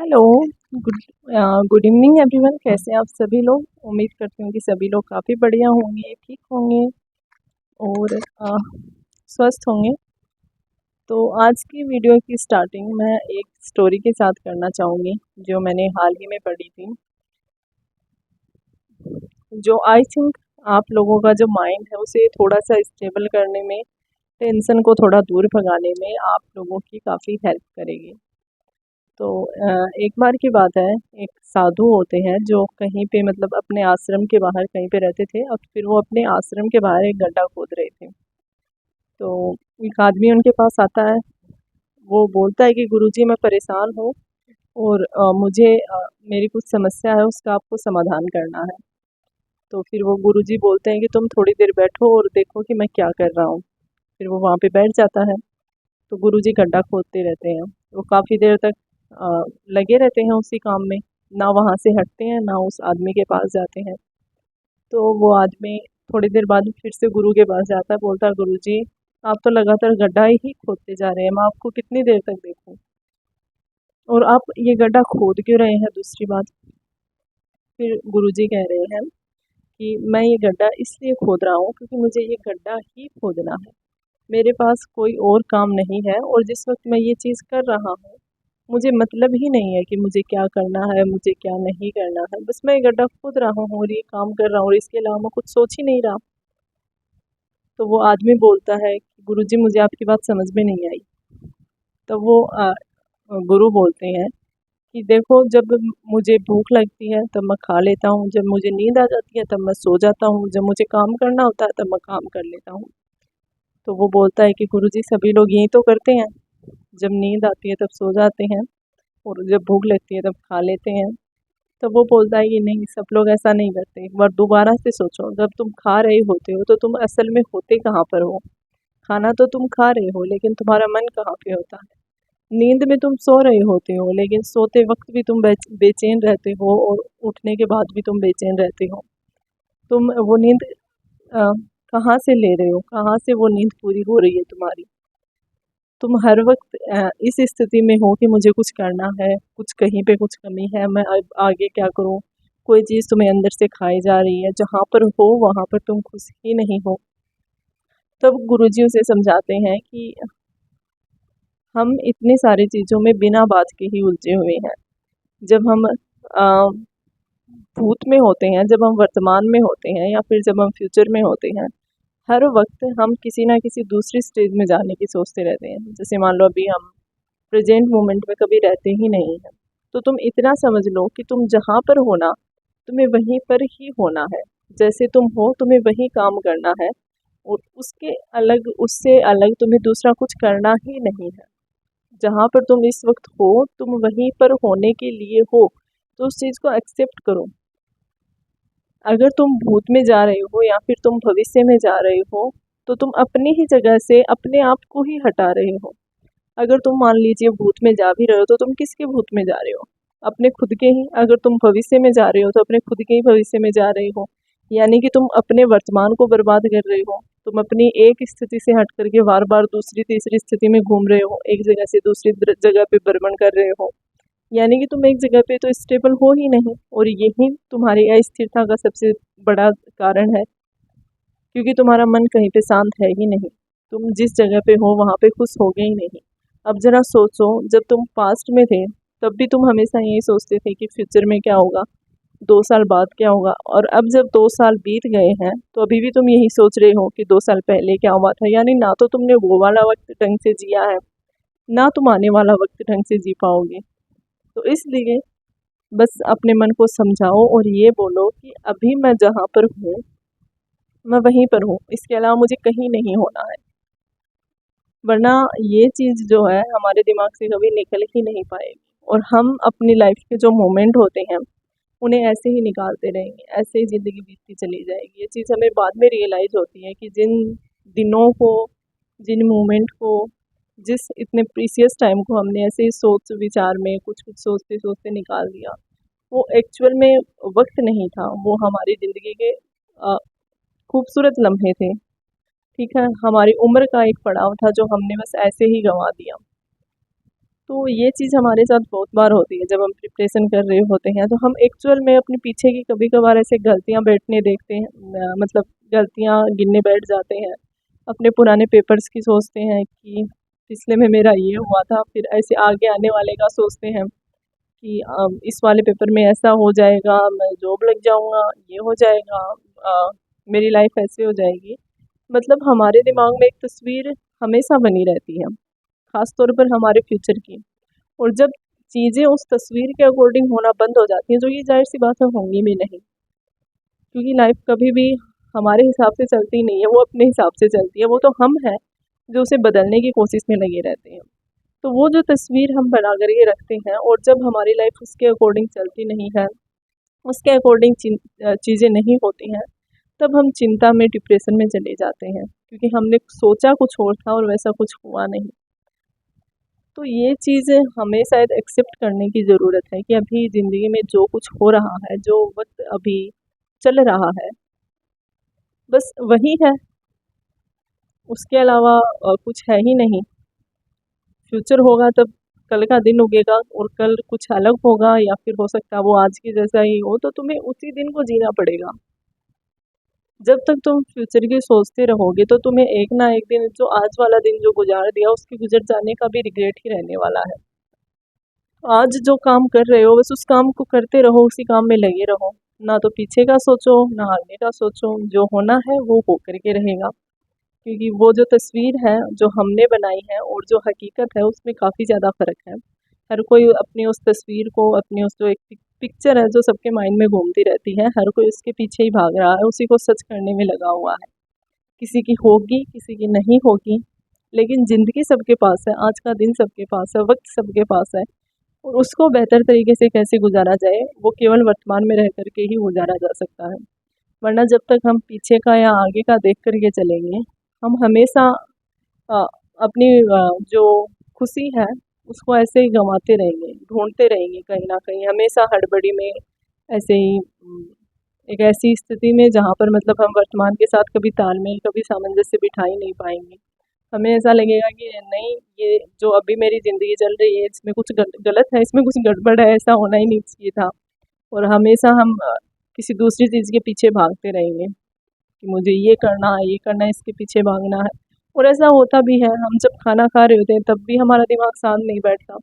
Hello. Good good evening everyone. कैसे हैं आप सभी लोग? उम्मीद करती हूँ कि सभी लोग काफ़ी बढ़िया होंगे, ठीक होंगे और स्वस्थ होंगे। तो आज की वीडियो की स्टार्टिंग मैं एक स्टोरी के साथ करना चाहूँगी जो मैंने हाल ही में पढ़ी थी, जो आई थिंक आप लोगों का जो माइंड है उसे थोड़ा सा स्टेबल करने में, टेंशन को थोड़ा दूर भगाने में आप लोगों की काफ़ी हेल्प करेगी। तो एक बार की बात है, एक साधु होते हैं जो कहीं पे मतलब अपने आश्रम के बाहर कहीं पे रहते थे और फिर वो अपने आश्रम के बाहर एक गड्ढा खोद रहे थे। तो एक आदमी उनके पास आता है। वो बोलता है कि गुरुजी मैं परेशान हूँ और मुझे मेरी कुछ समस्या है, उसका आपको समाधान करना है। तो फिर वो गुरुजी बोलते हैं कि तुम थोड़ी देर बैठो और देखो कि मैं क्या कर रहा हूँ। फिर वो वहाँ पे बैठ जाता है। तो गुरुजी गड्ढा खोदते रहते हैं। वो काफ़ी देर तक अ, लगे रहते हैं उसी काम में, ना वहाँ से हटते हैं ना उस आदमी के पास जाते हैं। तो वो आदमी थोड़ी देर बाद फिर से गुरु के पास जाता है, बोलता है गुरुजी आप तो लगातार गड्ढा ही खोदते जा रहे हैं, मैं आपको कितनी देर तक देखूं, और आप ये गड्ढा खोद क्यों रहे हैं? दूसरी बात, फिर गुरुजी कह रहे हैं कि मैं ये गड्ढा इसलिए खोद रहा हूँ क्योंकि मुझे ये गड्ढा ही खोदना है। मेरे पास कोई और काम नहीं है और जिस वक्त मैं ये चीज़ कर रहा हूँ मुझे मतलब ही नहीं है कि मुझे क्या करना है, मुझे क्या नहीं करना है। बस मैं ये गड्ढा खोद रहा हूँ और ये काम कर रहा हूँ और इसके अलावा मैं कुछ सोच ही नहीं रहा। तो वो आदमी बोलता है कि गुरुजी मुझे आपकी बात समझ में नहीं आई। तो वो गुरु बोलते हैं कि देखो, जब मुझे भूख लगती है तब मैं खा लेता हूँ, जब मुझे नींद आ जाती है तब मैं सो जाता हूँ, जब मुझे काम करना होता है तब मैं काम कर लेता हूँ। तो वो बोलता है कि गुरुजी सभी लोग यही तो करते हैं, जब नींद आती है तब सो जाते हैं और जब भूख लगती है तब खा लेते हैं। तो वो बोलता है कि नहीं, सब लोग ऐसा नहीं करते। एक बार दोबारा से सोचो, जब तुम खा रहे होते हो तो तुम असल में होते कहाँ पर हो? खाना तो तुम खा रहे हो लेकिन तुम्हारा मन कहाँ पे होता है? नींद में तुम सो रहे होते हो लेकिन सोते वक्त भी तुम बेचैन रहते हो और उठने के बाद भी तुम बेचैन रहते हो। तुम वो नींद अ, कहाँ से ले रहे हो? कहाँ से वो नींद पूरी हो रही है तुम्हारी? तुम हर वक्त इस स्थिति में हो कि मुझे कुछ करना है, कुछ कहीं पे कुछ कमी है, मैं अब आगे क्या करूँ? कोई चीज़ तुम्हें अंदर से खाई जा रही है, जहाँ पर हो वहाँ पर तुम खुश ही नहीं हो। तब गुरुजी उसे समझाते हैं कि हम इतनी सारी चीज़ों में बिना बात के ही उलझे हुए हैं। जब हम भूत में होते हैं, जब हम वर्तमान में होते हैं या फिर जब हम फ्यूचर में होते हैं, हर वक्त हम किसी ना किसी दूसरी स्टेज में जाने की सोचते रहते हैं। जैसे मान लो अभी हम प्रेजेंट मोमेंट में कभी रहते ही नहीं हैं। तो तुम इतना समझ लो कि तुम जहाँ पर हो ना, तुम्हें वहीं पर ही होना है। जैसे तुम हो तुम्हें वही काम करना है और उसके अलग, उससे अलग तुम्हें दूसरा कुछ करना ही नहीं है। जहाँ पर तुम इस वक्त हो तुम वहीं पर होने के लिए हो, तो उस चीज़ को एक्सेप्ट करो। अगर तुम भूत में जा रहे हो या फिर तुम भविष्य में जा रहे हो तो तुम अपनी ही जगह से अपने आप को ही हटा रहे हो। अगर तुम मान लीजिए भूत में जा भी रहे हो तो तुम किसके भूत में जा रहे हो? अपने खुद के ही। अगर तुम भविष्य में जा रहे हो तो अपने खुद के ही भविष्य में जा रहे हो। यानी कि तुम अपने वर्तमान को बर्बाद कर रहे हो। तुम अपनी एक स्थिति से हट करके बार बार दूसरी तीसरी स्थिति में घूम रहे हो, एक जगह से दूसरी जगह पे भ्रमण कर रहे हो। यानी कि तुम एक जगह पे तो स्टेबल हो ही नहीं, और यही तुम्हारी अस्थिरता का सबसे बड़ा कारण है, क्योंकि तुम्हारा मन कहीं पे शांत है ही नहीं। तुम जिस जगह पे हो वहाँ पे खुश होगे ही नहीं। अब जरा सोचो, जब तुम पास्ट में थे तब भी तुम हमेशा यही सोचते थे कि फ्यूचर में क्या होगा, 2 साल बाद क्या होगा, और अब जब 2 साल बीत गए हैं तो अभी भी तुम यही सोच रहे हो कि 2 साल पहले क्या हुआ था। यानी ना तो तुमने वो वाला वक्त ढंग से जिया है, ना तुम आने वाला वक्त ढंग से जी पाओगे। तो इसलिए बस अपने मन को समझाओ और ये बोलो कि अभी मैं जहाँ पर हूँ मैं वहीं पर हूँ, इसके अलावा मुझे कहीं नहीं होना है। वरना ये चीज़ जो है हमारे दिमाग से कभी निकल ही नहीं पाएगी और हम अपनी लाइफ के जो मोमेंट होते हैं उन्हें ऐसे ही निकालते रहेंगे, ऐसे ही ज़िंदगी बीतती चली जाएगी। ये चीज़ हमें बाद में रियलाइज़ होती है कि जिन दिनों को, जिन मोमेंट को, जिस इतने प्रीसियस टाइम को हमने ऐसे ही सोच विचार में कुछ कुछ सोचते सोचते निकाल दिया, वो एक्चुअल में वक्त नहीं था, वो हमारी ज़िंदगी के खूबसूरत लम्हे थे। ठीक है, हमारी उम्र का एक पड़ाव था जो हमने बस ऐसे ही गंवा दिया। तो ये चीज़ हमारे साथ बहुत बार होती है जब हम प्रिपरेशन कर रहे होते हैं, तो हम एक्चुअल में अपने पीछे की कभी कभार ऐसे गलतियाँ बैठने देखते हैं, मतलब गलतियाँ गिनने बैठ जाते हैं। अपने पुराने पेपर्स की सोचते हैं कि पिछले में मेरा ये हुआ था, फिर ऐसे आगे आने वाले का सोचते हैं कि इस वाले पेपर में ऐसा हो जाएगा, मैं जॉब लग जाऊंगा, ये हो जाएगा, मेरी लाइफ ऐसे हो जाएगी। मतलब हमारे दिमाग में एक तस्वीर हमेशा बनी रहती है, खास तौर पर हमारे फ्यूचर की। और जब चीज़ें उस तस्वीर के अकॉर्डिंग होना बंद हो जाती हैं, जो कि जाहिर सी बात है होंगी भी नहीं, क्योंकि लाइफ कभी भी हमारे हिसाब से चलती नहीं है, वो अपने हिसाब से चलती है। वो तो हम हैं जो उसे बदलने की कोशिश में लगे रहते हैं। तो वो जो तस्वीर हम बना कर के रखते हैं, और जब हमारी लाइफ उसके अकॉर्डिंग चलती नहीं है, उसके अकॉर्डिंग चीज़ें नहीं होती हैं, तब हम चिंता में, डिप्रेशन में चले जाते हैं, क्योंकि हमने सोचा कुछ और था और वैसा कुछ हुआ नहीं। तो ये चीज़ें हमें शायद एक्सेप्ट करने की ज़रूरत है कि अभी ज़िंदगी में जो कुछ हो रहा है, जो वक्त अभी चल रहा है, बस वही है, उसके अलावा कुछ है ही नहीं। फ्यूचर होगा तब कल का दिन उगेगा, और कल कुछ अलग होगा, या फिर हो सकता है वो आज के जैसा ही हो, तो तुम्हें उसी दिन को जीना पड़ेगा। जब तक तुम फ्यूचर की सोचते रहोगे, तो तुम्हें एक ना एक दिन, जो आज वाला दिन जो गुजार दिया, उसके गुजर जाने का भी रिग्रेट ही रहने वाला है। आज जो काम कर रहे हो, बस उस काम को करते रहो, उसी काम में लगे रहो। ना तो पीछे का सोचो, ना आगे का सोचो। जो होना है वो हो करके रहेगा, क्योंकि वो जो तस्वीर है जो हमने बनाई है और जो हकीकत है, उसमें काफ़ी ज़्यादा फ़र्क है। हर कोई अपनी उस तस्वीर को, अपनी उस जो एक पिक्चर है जो सबके माइंड में घूमती रहती है, हर कोई उसके पीछे ही भाग रहा है, उसी को सच करने में लगा हुआ है। किसी की होगी, किसी की नहीं होगी, लेकिन ज़िंदगी सबके पास है, आज का दिन सबके पास है, वक्त सबके पास है, और उसको बेहतर तरीके से कैसे गुजारा जाए, वो केवल वर्तमान में रह कर के ही गुजारा जा सकता है। वरना जब तक हम पीछे का या आगे का देख कर के चलेंगे, हम हमेशा अ, अपनी जो खुशी है उसको ऐसे ही गंवाते रहेंगे, ढूंढते रहेंगे कहीं ना कहीं, हमेशा हड़बड़ी में, ऐसे ही एक ऐसी स्थिति में जहाँ पर मतलब हम वर्तमान के साथ कभी तालमेल, कभी सामंजस्य बिठा ही नहीं पाएंगे। हमें ऐसा लगेगा कि नहीं, ये जो अभी मेरी ज़िंदगी चल रही है, इसमें कुछ गलत है, इसमें कुछ गड़बड़ है, ऐसा होना ही नहीं चाहिए था। और हमेशा हम किसी दूसरी चीज़ के पीछे भागते रहेंगे कि मुझे ये करना है, ये करना है, इसके पीछे भागना है। और ऐसा होता भी है, हम जब खाना खा रहे होते हैं तब भी हमारा दिमाग शांत नहीं बैठता,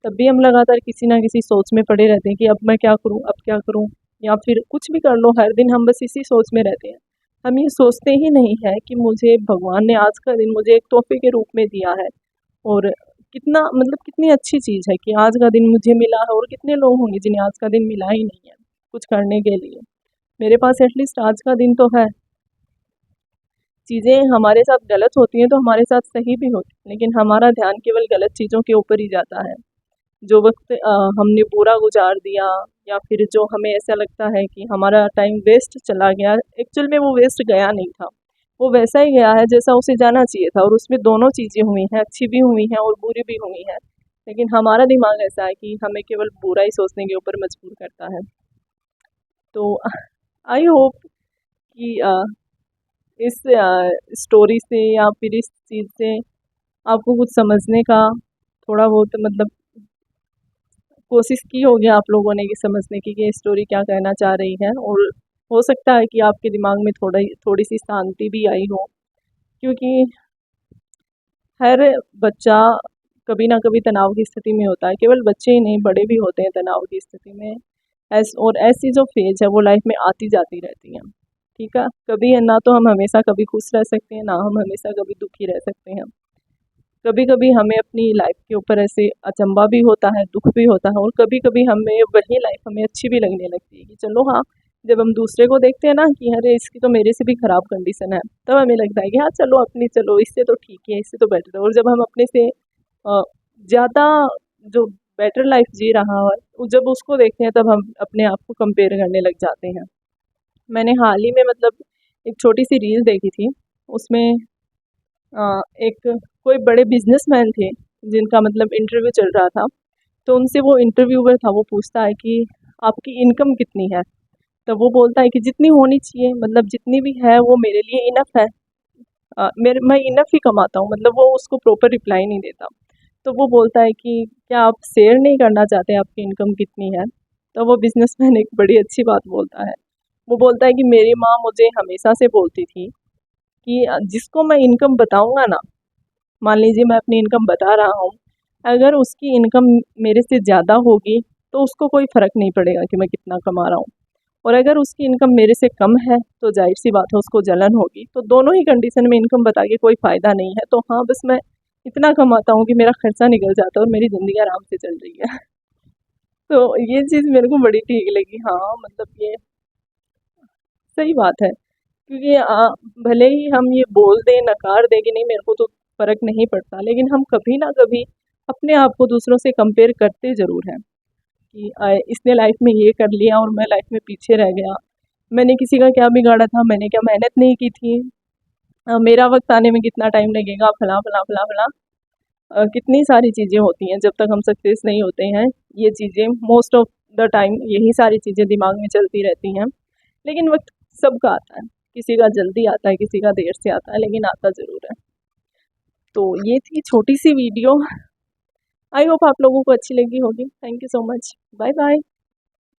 तब भी हम लगातार किसी ना किसी सोच में पड़े रहते हैं कि अब मैं क्या करूँ, अब क्या करूँ, या फिर कुछ भी कर लो, हर दिन हम बस इसी सोच में रहते हैं। हम ये सोचते ही नहीं है कि मुझे भगवान ने आज का दिन मुझे एक तोहफे के रूप में दिया है, और कितना मतलब कितनी अच्छी चीज़ है कि आज का दिन मुझे मिला है, और कितने लोग होंगे जिन्हें आज का दिन मिला ही नहीं है कुछ करने के लिए। मेरे पास एटलीस्ट आज का दिन तो है। चीज़ें हमारे साथ गलत होती हैं तो हमारे साथ सही भी होती हैं, लेकिन हमारा ध्यान केवल गलत चीज़ों के ऊपर ही जाता है। जो वक्त हमने पूरा गुजार दिया, या फिर जो हमें ऐसा लगता है कि हमारा टाइम वेस्ट चला गया, एक्चुअल में वो वेस्ट गया नहीं था, वो वैसा ही गया है जैसा उसे जाना चाहिए था, और उसमें दोनों चीज़ें हुई हैं, अच्छी भी हुई हैं और बुरी भी हुई हैं। लेकिन हमारा दिमाग ऐसा है कि हमें केवल बुरा ही सोचने के ऊपर मजबूर करता है। तो आई होप कि इस स्टोरी से या फिर इस चीज़ से आपको कुछ समझने का थोड़ा बहुत मतलब कोशिश की होगी आप लोगों ने कि समझने की कि ये स्टोरी क्या कहना चाह रही है, और हो सकता है कि आपके दिमाग में थोड़ी सी शांति भी आई हो, क्योंकि हर बच्चा कभी ना कभी तनाव की स्थिति में होता है। केवल बच्चे ही नहीं, बड़े भी होते हैं तनाव की स्थिति में। और ऐसी जो फेज है वो लाइफ में आती जाती रहती है। ठीक है, कभी है ना, तो हम हमेशा कभी खुश रह सकते हैं, ना हम हमेशा कभी दुखी रह सकते हैं। कभी कभी हमें अपनी लाइफ के ऊपर ऐसे अचंभा भी होता है, दुख भी होता है, और कभी कभी हमें वही लाइफ हमें अच्छी भी लगने लगती है कि चलो हाँ, जब हम दूसरे को देखते हैं ना कि अरे इसकी तो मेरे से भी ख़राब कंडीशन है, तब हमें लगता है कि हाँ चलो अपनी, चलो इससे तो ठीक है, इससे तो बेटर है। और जब हम अपने से ज़्यादा जो बेटर लाइफ जी रहा है, जब उसको देखते हैं, तब हम अपने आप को कंपेयर करने लग जाते हैं। मैंने हाल ही में मतलब एक छोटी सी रील देखी थी, उसमें एक कोई बड़े बिजनेसमैन थे जिनका मतलब इंटरव्यू चल रहा था। तो उनसे वो इंटरव्यूअर था, वो पूछता है कि आपकी इनकम कितनी है। तब वो बोलता है कि जितनी होनी चाहिए, मतलब जितनी भी है वो मेरे लिए इनफ है, मेरे मैं इनफ ही कमाता हूँ, मतलब वो उसको प्रॉपर रिप्लाई नहीं देता। तो वो बोलता है कि क्या आप शेयर नहीं करना चाहते, आपकी इनकम कितनी है? तो वो बिजनेसमैन एक बड़ी अच्छी बात बोलता है। वो बोलता है कि मेरी माँ मुझे हमेशा से बोलती थी कि जिसको मैं इनकम बताऊंगा ना, मान लीजिए मैं अपनी इनकम बता रहा हूँ, अगर उसकी इनकम मेरे से ज़्यादा होगी तो उसको कोई फ़र्क नहीं पड़ेगा कि मैं कितना कमा रहा हूँ, और अगर उसकी इनकम मेरे से कम है तो जाहिर सी बात है उसको जलन होगी। तो दोनों ही कंडीशन में इनकम बता के कोई फ़ायदा नहीं है। तो हाँ, बस मैं इतना कमाता हूँ कि मेरा खर्चा निकल जाता है और मेरी ज़िंदगी आराम से चल रही है। तो ये चीज़ मेरे को बड़ी ठीक लगी। हाँ, मतलब ये सही बात है, क्योंकि भले ही हम ये बोल दें, नकार दें कि नहीं मेरे को तो फ़र्क नहीं पड़ता, लेकिन हम कभी ना कभी अपने आप को दूसरों से कंपेयर करते ज़रूर हैं कि इसने लाइफ में ये कर लिया और मैं लाइफ में पीछे रह गया। मैंने किसी का क्या बिगाड़ा था, मैंने क्या मेहनत नहीं की थी, मेरा वक्त आने में कितना टाइम लगेगा, फला फला फला फला। कितनी सारी चीज़ें होती हैं जब तक हम सक्सेस नहीं होते हैं। ये चीज़ें मोस्ट ऑफ द टाइम यही सारी चीज़ें दिमाग में चलती रहती हैं। लेकिन वक्त सबका आता है, किसी का जल्दी आता है, किसी का देर से आता है, लेकिन आता ज़रूर है। तो ये थी छोटी सी वीडियो। आई होप आप लोगों को अच्छी लगी होगी। Thank you so much. Bye bye.